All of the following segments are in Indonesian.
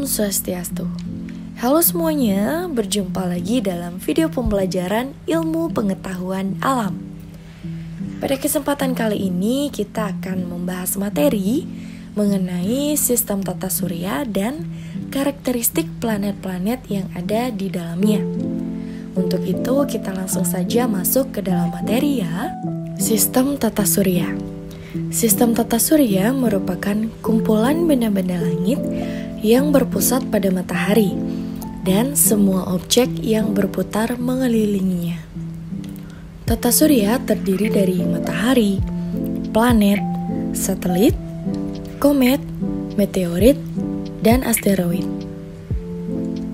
Om Swastiastu. Halo semuanya, berjumpa lagi dalam video pembelajaran ilmu pengetahuan alam. Pada kesempatan kali ini kita akan membahas materi mengenai sistem tata surya dan karakteristik planet-planet yang ada di dalamnya. Untuk itu kita langsung saja masuk ke dalam materi ya. Sistem tata surya. Sistem tata surya merupakan kumpulan benda-benda langit yang berpusat pada matahari dan semua objek yang berputar mengelilinginya. Tata surya terdiri dari matahari, planet, satelit, komet, meteorit, dan asteroid.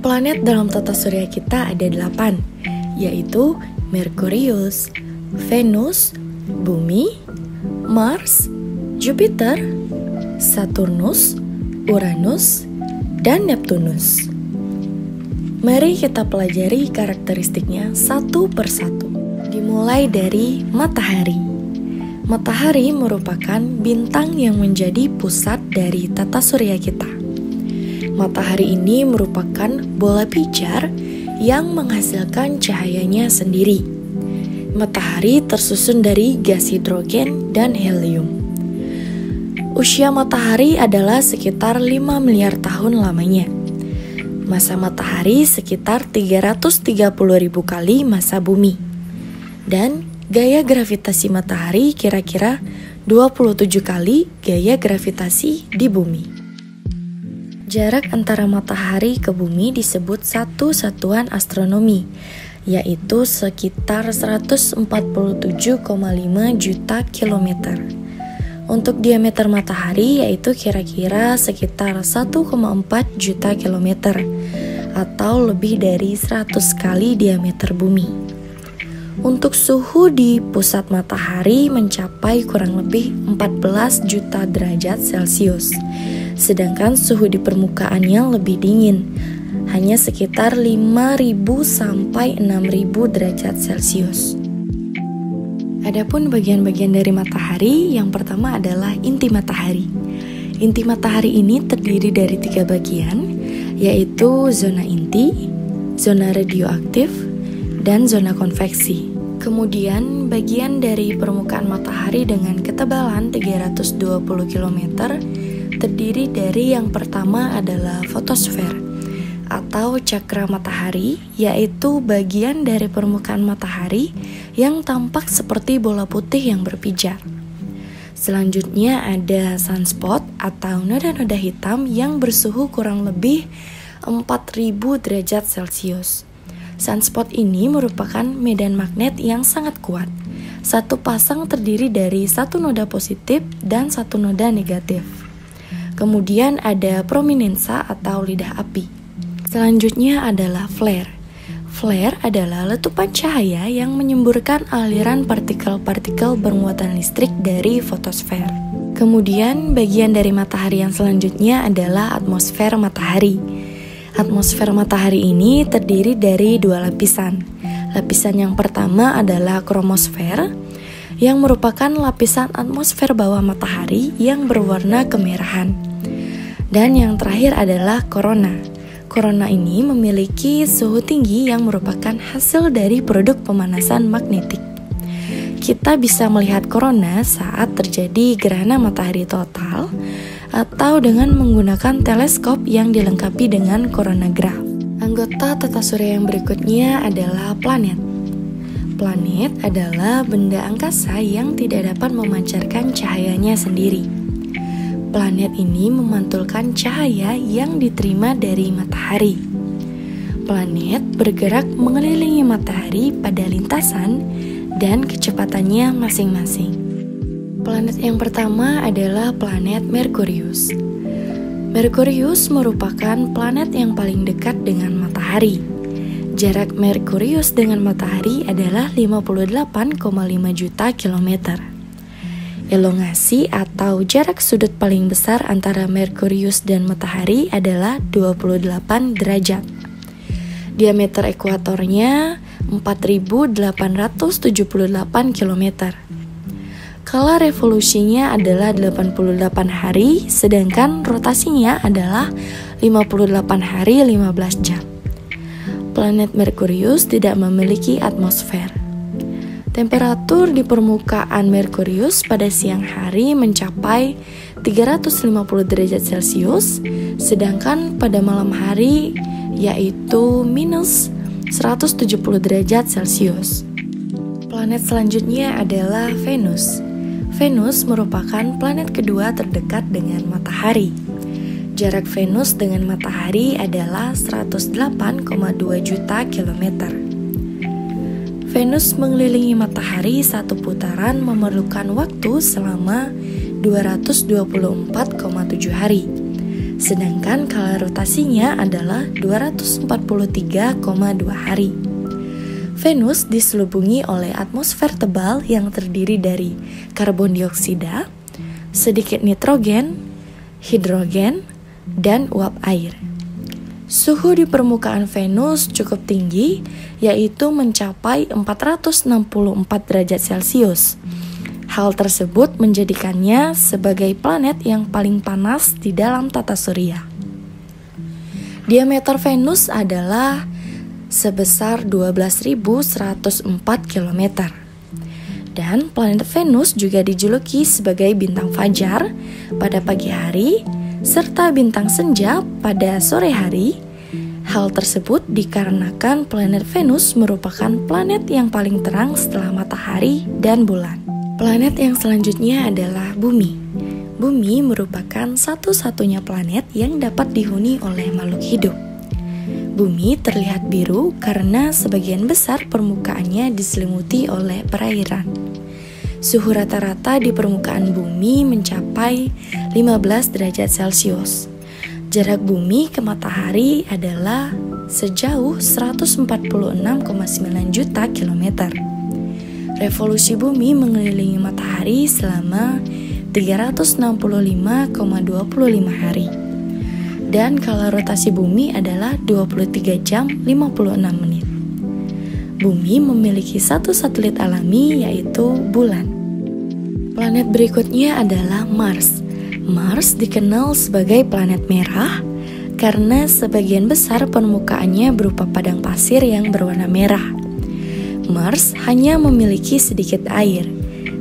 Planet dalam tata surya kita ada 8, yaitu Merkurius, Venus, Bumi, Mars, Jupiter, Saturnus, Uranus, dan Neptunus. Mari kita pelajari karakteristiknya satu persatu. Dimulai dari matahari. Matahari merupakan bintang yang menjadi pusat dari tata surya kita. Matahari ini merupakan bola pijar yang menghasilkan cahayanya sendiri. Matahari tersusun dari gas hidrogen dan helium. Usia matahari adalah sekitar 5 miliar tahun lamanya. Massa matahari sekitar 330.000 kali massa bumi. Dan gaya gravitasi matahari kira-kira 27 kali gaya gravitasi di bumi. Jarak antara matahari ke bumi disebut satu satuan astronomi, yaitu sekitar 147,5 juta kilometer. Untuk diameter matahari yaitu kira-kira sekitar 1,4 juta kilometer atau lebih dari 100 kali diameter bumi. Untuk suhu di pusat matahari mencapai kurang lebih 14 juta derajat Celcius, sedangkan suhu di permukaannya lebih dingin, hanya sekitar 5.000 sampai 6.000 derajat Celcius. Adapun bagian-bagian dari matahari, yang pertama adalah inti matahari. Inti matahari ini terdiri dari 3 bagian, yaitu zona inti, zona radioaktif, dan zona konveksi. Kemudian bagian dari permukaan matahari dengan ketebalan 320 km terdiri dari yang pertama adalah fotosfer atau cakra matahari, yaitu bagian dari permukaan matahari yang tampak seperti bola putih yang berpijar. Selanjutnya ada sunspot atau noda-noda hitam yang bersuhu kurang lebih 4.000 derajat Celcius. Sunspot ini merupakan medan magnet yang sangat kuat. Satu pasang terdiri dari satu noda positif dan satu noda negatif. Kemudian ada prominensa atau lidah api. Selanjutnya adalah flare. Flare adalah letupan cahaya yang menyemburkan aliran partikel-partikel bermuatan listrik dari fotosfer. Kemudian bagian dari matahari yang selanjutnya adalah atmosfer matahari. Atmosfer matahari ini terdiri dari 2 lapisan. Lapisan yang pertama adalah kromosfer, yang merupakan lapisan atmosfer bawah matahari yang berwarna kemerahan. Dan yang terakhir adalah korona. Korona ini memiliki suhu tinggi yang merupakan hasil dari produk pemanasan magnetik. Kita bisa melihat korona saat terjadi gerhana matahari total atau dengan menggunakan teleskop yang dilengkapi dengan coronagraph. Anggota tata surya yang berikutnya adalah planet. Planet adalah benda angkasa yang tidak dapat memancarkan cahayanya sendiri. Planet ini memantulkan cahaya yang diterima dari matahari. Planet bergerak mengelilingi matahari pada lintasan dan kecepatannya masing-masing. Planet yang pertama adalah planet Merkurius. Merkurius merupakan planet yang paling dekat dengan matahari. Jarak Merkurius dengan matahari adalah 58,5 juta kilometer. Elongasi atau jarak sudut paling besar antara Merkurius dan matahari adalah 28 derajat. Diameter ekuatornya 4.878 km. Kala revolusinya adalah 88 hari, sedangkan rotasinya adalah 58 hari 15 jam. Planet Merkurius tidak memiliki atmosfer. Temperatur di permukaan Merkurius pada siang hari mencapai 350 derajat Celcius, sedangkan pada malam hari yaitu minus 170 derajat Celcius. Planet selanjutnya adalah Venus. Venus merupakan planet kedua terdekat dengan matahari. Jarak Venus dengan matahari adalah 108,2 juta kilometer. Venus mengelilingi matahari satu putaran memerlukan waktu selama 224,7 hari. Sedangkan kala rotasinya adalah 243,2 hari. Venus diselubungi oleh atmosfer tebal yang terdiri dari karbon dioksida, sedikit nitrogen, hidrogen, dan uap air. Suhu di permukaan Venus cukup tinggi, yaitu mencapai 464 derajat Celcius. Hal tersebut menjadikannya sebagai planet yang paling panas di dalam tata surya. Diameter Venus adalah sebesar 12.104 km. Dan planet Venus juga dijuluki sebagai bintang fajar pada pagi hari, serta bintang senja pada sore hari. Hal tersebut dikarenakan planet Venus merupakan planet yang paling terang setelah matahari dan bulan. Planet yang selanjutnya adalah Bumi. Bumi merupakan satu-satunya planet yang dapat dihuni oleh makhluk hidup. Bumi terlihat biru karena sebagian besar permukaannya diselimuti oleh perairan. Suhu rata-rata di permukaan bumi mencapai 15 derajat Celcius. Jarak bumi ke matahari adalah sejauh 146,9 juta kilometer. Revolusi bumi mengelilingi matahari selama 365,25 hari. Dan kala rotasi bumi adalah 23 jam 56 menit. Bumi memiliki satu satelit alami yaitu bulan. Planet berikutnya adalah Mars. Mars dikenal sebagai planet merah karena sebagian besar permukaannya berupa padang pasir yang berwarna merah. Mars hanya memiliki sedikit air,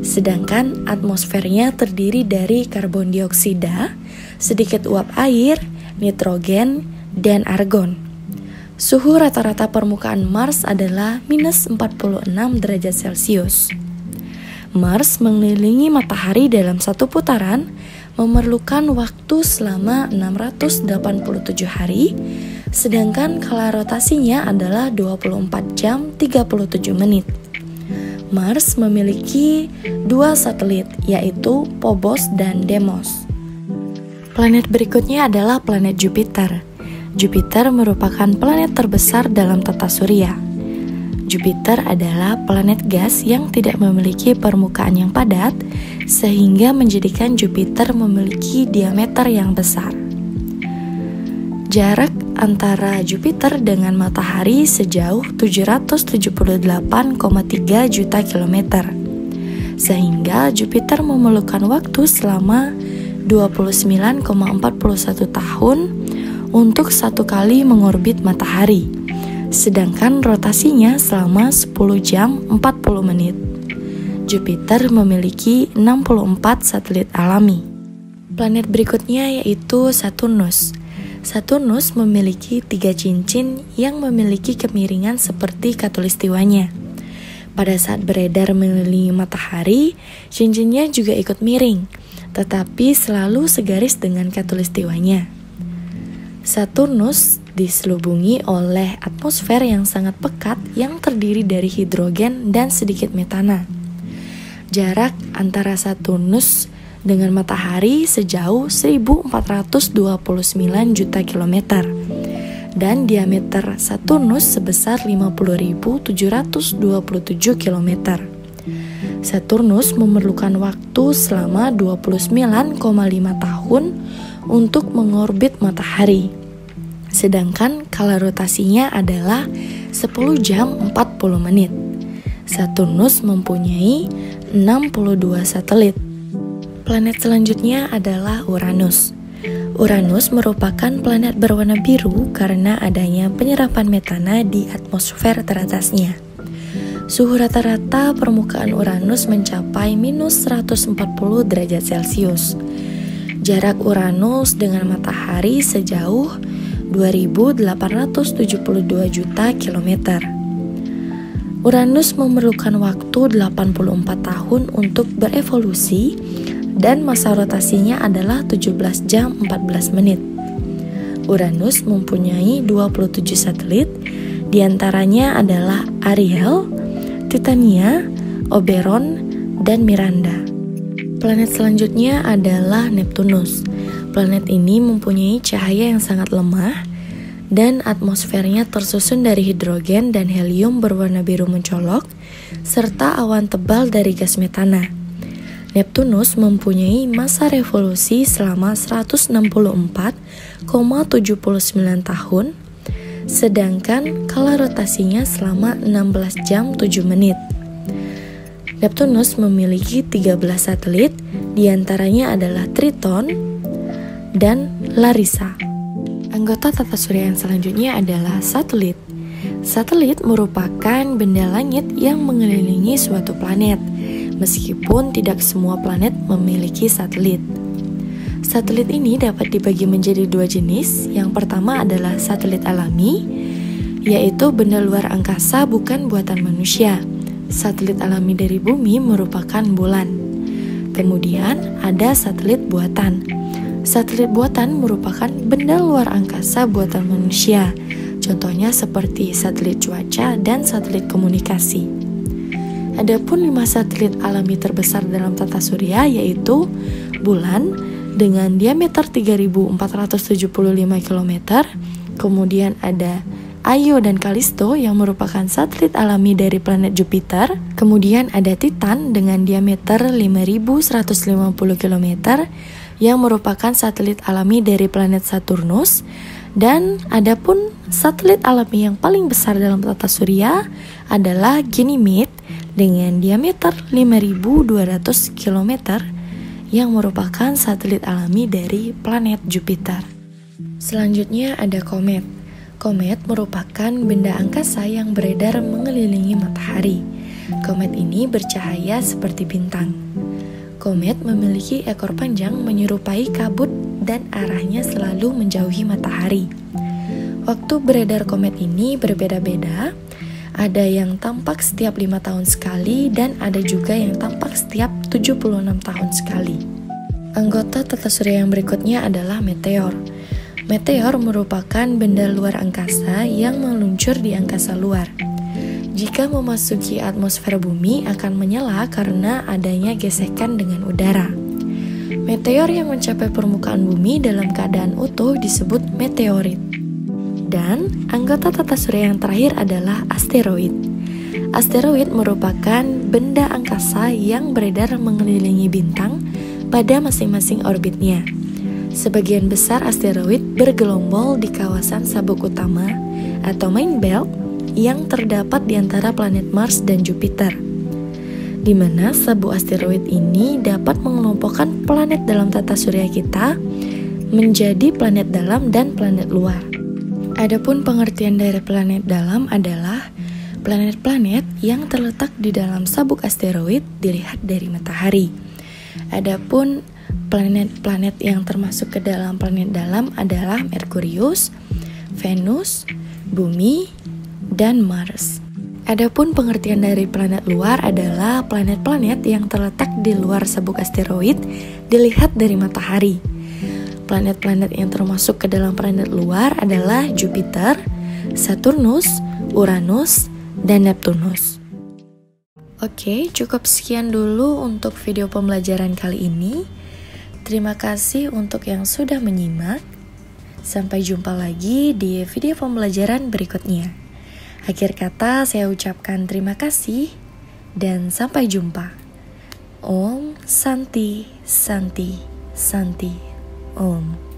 sedangkan atmosfernya terdiri dari karbon dioksida, sedikit uap air, nitrogen, dan argon. Suhu rata-rata permukaan Mars adalah minus 46 derajat Celcius. Mars mengelilingi matahari dalam satu putaran memerlukan waktu selama 687 hari, sedangkan kala rotasinya adalah 24 jam 37 menit. Mars memiliki dua satelit, yaitu Phobos dan Deimos. Planet berikutnya adalah planet Jupiter. Jupiter merupakan planet terbesar dalam tata surya. Jupiter adalah planet gas yang tidak memiliki permukaan yang padat, sehingga menjadikan Jupiter memiliki diameter yang besar. Jarak antara Jupiter dengan matahari sejauh 778,3 juta kilometer, sehingga Jupiter memerlukan waktu selama 29,41 tahun untuk satu kali mengorbit matahari, sedangkan rotasinya selama 10 jam 40 menit. Jupiter memiliki 64 satelit alami. Planet berikutnya yaitu Saturnus. Saturnus memiliki 3 cincin yang memiliki kemiringan seperti khatulistiwanya. Pada saat beredar mengelilingi matahari, cincinnya juga ikut miring, tetapi selalu segaris dengan khatulistiwanya. Saturnus diselubungi oleh atmosfer yang sangat pekat yang terdiri dari hidrogen dan sedikit metana. Jarak antara Saturnus dengan matahari sejauh 1429 juta kilometer, dan diameter Saturnus sebesar 50.727 kilometer. Saturnus memerlukan waktu selama 29,5 tahun untuk mengorbit matahari, sedangkan kala rotasinya adalah 10 jam 40 menit. Saturnus mempunyai 62 satelit. Planet selanjutnya adalah Uranus. Uranus merupakan planet berwarna biru karena adanya penyerapan metana di atmosfer teratasnya. Suhu rata-rata permukaan Uranus mencapai minus 140 derajat Celcius. Jarak Uranus dengan matahari sejauh 2.872 juta kilometer. Uranus memerlukan waktu 84 tahun untuk berevolusi dan masa rotasinya adalah 17 jam 14 menit. Uranus mempunyai 27 satelit, diantaranya adalah Ariel, Titania, Oberon, dan Miranda. Planet selanjutnya adalah Neptunus. Planet ini mempunyai cahaya yang sangat lemah dan atmosfernya tersusun dari hidrogen dan helium berwarna biru mencolok serta awan tebal dari gas metana. Neptunus mempunyai masa revolusi selama 164,79 tahun, sedangkan kala rotasinya selama 16 jam 7 menit. Neptunus memiliki 13 satelit, diantaranya adalah Triton dan Larissa. Anggota tata surya yang selanjutnya adalah satelit. Satelit merupakan benda langit yang mengelilingi suatu planet, meskipun tidak semua planet memiliki satelit. Satelit ini dapat dibagi menjadi dua jenis. Yang pertama adalah satelit alami, yaitu benda luar angkasa bukan buatan manusia. Satelit alami dari bumi merupakan bulan. Kemudian ada satelit buatan. Satelit buatan merupakan benda luar angkasa buatan manusia. Contohnya seperti satelit cuaca dan satelit komunikasi. Adapun 5 satelit alami terbesar dalam tata surya yaitu bulan dengan diameter 3.475 km, kemudian ada Io dan Callisto yang merupakan satelit alami dari planet Jupiter, kemudian ada Titan dengan diameter 5.150 km yang merupakan satelit alami dari planet Saturnus, dan adapun satelit alami yang paling besar dalam tata surya adalah Ganymede dengan diameter 5.200 km yang merupakan satelit alami dari planet Jupiter. Selanjutnya ada komet. Komet merupakan benda angkasa yang beredar mengelilingi matahari. Komet ini bercahaya seperti bintang. Komet memiliki ekor panjang menyerupai kabut dan arahnya selalu menjauhi matahari. Waktu beredar komet ini berbeda-beda. Ada yang tampak setiap 5 tahun sekali dan ada juga yang tampak setiap 76 tahun sekali. Anggota tata surya yang berikutnya adalah meteor. Meteor merupakan benda luar angkasa yang meluncur di angkasa luar. Jika memasuki atmosfer bumi akan menyala karena adanya gesekan dengan udara. Meteor yang mencapai permukaan bumi dalam keadaan utuh disebut meteorit. Dan anggota tata surya yang terakhir adalah asteroid. Asteroid merupakan benda angkasa yang beredar mengelilingi bintang pada masing-masing orbitnya. Sebagian besar asteroid bergelombol di kawasan sabuk utama atau main belt yang terdapat di antara planet Mars dan Jupiter, di mana sabuk asteroid ini dapat mengelompokkan planet dalam tata surya kita menjadi planet dalam dan planet luar. Adapun pengertian dari planet dalam adalah planet-planet yang terletak di dalam sabuk asteroid dilihat dari matahari. Adapun planet-planet yang termasuk ke dalam planet dalam adalah Merkurius, Venus, Bumi, dan Mars. Adapun pengertian dari planet luar adalah planet-planet yang terletak di luar sabuk asteroid dilihat dari matahari. Planet-planet yang termasuk ke dalam planet luar adalah Jupiter, Saturnus, Uranus, dan Neptunus. Oke, cukup sekian dulu untuk video pembelajaran kali ini. Terima kasih untuk yang sudah menyimak. Sampai jumpa lagi di video pembelajaran berikutnya. Akhir kata saya ucapkan terima kasih dan sampai jumpa. Om Santi Santi Santi Om.